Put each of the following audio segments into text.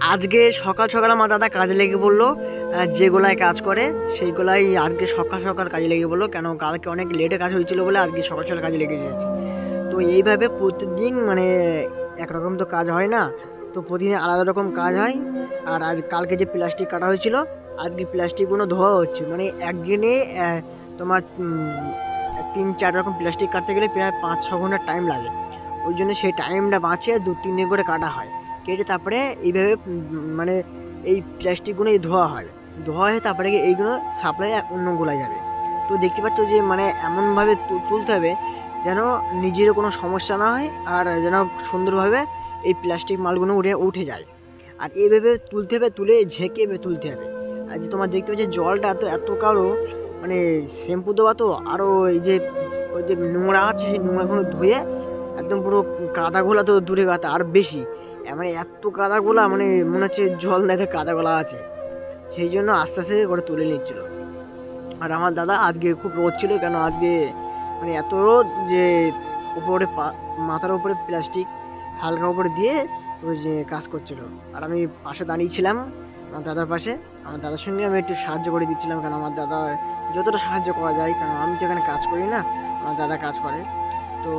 আজকে সকাল সকাল আমার দাদা কাজে লেগে পড়লো। যেগুলায় কাজ করে সেইগুলাই আজকে সকাল সকাল কাজে লেগে পড়লো, কেন কালকে অনেক লেটে কাজ হয়েছিল বলে আজকে সকাল সকাল কাজে লেগে গেছে। তো এইভাবে প্রতিদিন মানে একরকম তো কাজ হয় না, তো প্রতিদিন আলাদা রকম কাজ হয়। আর আজ কালকে যে প্লাস্টিক কাটা হয়েছিল, আজকে প্লাস্টিকগুলো ধোয়া হচ্ছে। মানে একদিনে তোমার 3-4 রকম প্লাস্টিক কাটতে গেলে প্রায় 5-6 ঘন্টা টাইম লাগে। ওই জন্য সেই টাইমটা বাঁচিয়ে 2-3 দিন করে কাটা হয়। কেটে তারপরে এইভাবে মানে এই প্লাস্টিকগুলো ধোয়া হয়। ধোয়া হয়ে তারপরে এইগুলো সাপ্লাই অন্য গোলায় যাবে। তো দেখতে পাচ্ছ যে মানে এমনভাবে তুলতে হবে যেন নিজেরও কোনো সমস্যা না হয়, আর যেন সুন্দরভাবে এই প্লাস্টিক মালগুলো উঠে যায়। আর এইভাবে তুলতে হবে, তুলে ঝেঁকে তুলতে হবে। আর যে তোমার দেখতে পাচ্ছি জলটা তো এত কালো, মানে শ্যাম্পু দেওয়া তো আরও এই যে ওই যে নোংরা আছে সেই নোংরাগুলো ধুয়ে একদম পুরো কাদাগুলা তো দূরে কথা আর বেশি, মানে এত কাদাগুলা মানে মনে হচ্ছে জল দেখে কাদাগুলা আছে। সেই জন্য আস্তে আস্তে করে তুলে নিচ্ছিল। আর আমার দাদা আজকে খুব রোদ ছিল, কেন আজকে মানে এত রোদ যে উপরে মাথার উপরে প্লাস্টিক হালকা উপরে দিয়ে ওই যে কাজ করছিল। আর আমি পাশে দাঁড়িয়েছিলাম আমার দাদার পাশে, আমার দাদার সঙ্গে আমি একটু সাহায্য করে দিচ্ছিলাম, কারণ আমার দাদা যতটা সাহায্য করা যায়, কারণ আমি তো এখানে কাজ করি না, আমার দাদা কাজ করে। তো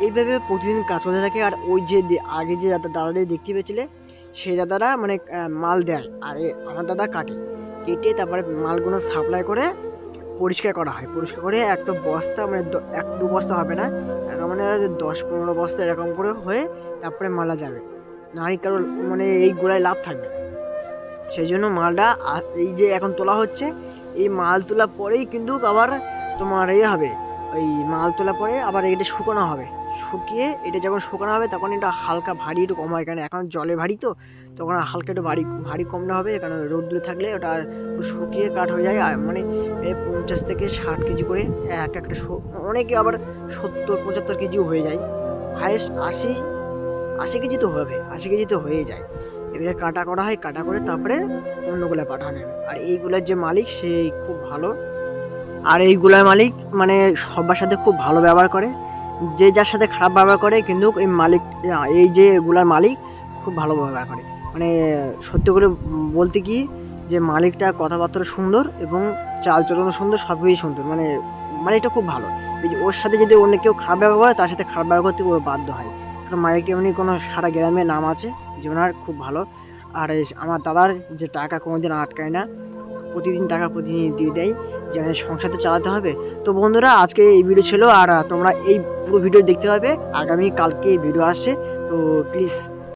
এইভাবে প্রতিদিন কাজ করতে থাকে। আর ওই যে আগে যে দাদাদের দেখতে পেয়েছিলে সেই দাদারা মানে মাল দেয়, আর আমার দাদা কাটে। কেটে তারপরে মালগুলো সাপ্লাই করে পরিষ্কার করা হয়। পরিষ্কার করে একটা বস্তা মানে 1-2 বস্তা হবে না, এরকম মানে 10-15 বস্তা এরকম করে হয়ে তারপরে মালা যাবে। নারী কারোর মানে এই গোড়ায় লাভ থাকবে না। সেই জন্য মালটা এই যে এখন তোলা হচ্ছে, এই মাল তোলার পরেই কিন্তু আবার তোমার হবে, ওই মাল তোলার পরে আবার এটা শুকানো হবে। শুকিয়ে এটা যখন শুকানো হবে তখন এটা হালকা ভারী একটু কম হয়, কারণ এখন জলে ভারী তো, তখন হালকা একটু ভারী ভারী কমটা হবে, কারণ রোদ্দুরে থাকলে ওটা শুকিয়ে কাঠ হয়ে যায়। আর মানে 50 থেকে 60 কেজি করে একটা অনেকে আবার 70-75 কেজিও হয়ে যায়। হায়েস্ট 80 কেজি তো হবে, 80 কেজি তো হয়ে যায়। এবারে কাটা করা হয়, কাটা করে তারপরে অন্যগুলো পাঠানো হয়। আর এইগুলোর যে মালিক সে খুব ভালো, আর এইগুলার মালিক মানে সবার সাথে খুব ভালো ব্যবহার করে। যে যার সাথে খারাপ ব্যবহার করে কিন্তু এই মালিক, এই যে এগুলার মালিক খুব ভালো ব্যবহার করে। মানে সত্যি করে বলতে কি যে মালিকটা কথাবার্তা সুন্দর এবং চালচলনও সুন্দর, সব কিছুই সুন্দর, মানে মালিকটা খুব ভালো। ওর সাথে যদি অন্য কেউ খারাপ ব্যবহার করে তার সাথে খারাপ ব্যবহার করতে ও বাধ্য হয়, কারণ মালিকটা এমনি কোনো সারা গ্রামে নাম আছে যে ওনার খুব ভালো। আর আমার দাদার যে টাকা কোনোদিন আটকায় না, প্রতিদিন টাকা প্রতিদিন দিয়ে দেয়, যে সংসার তো চালাতে হবে। তো বন্ধুরা আজকে এই ভিডিও ছিল, আর তোমরা এই পুরো ভিডিও দেখতে পাবে। কালকে এই ভিডিও আসছে, তো প্লিজ